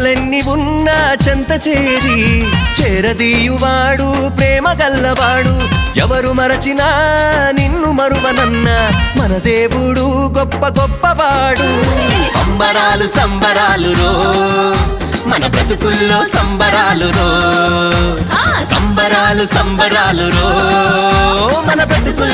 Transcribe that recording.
చింతలెన్ని ఉన్నా చెంత చేరి చేరదీయువాడు ప్రేమ గల్లవాడు ఎవరు మరచినా నిన్ను మరువనన్న మన దేవుడు గొప్ప గొప్పవాడు సంబరాలు సంబరాలు రో మన బ్రతుకుల్లో సంబరాలు రో సంబరాలు సంబరాలు రో మన బ్రతుకుల్లో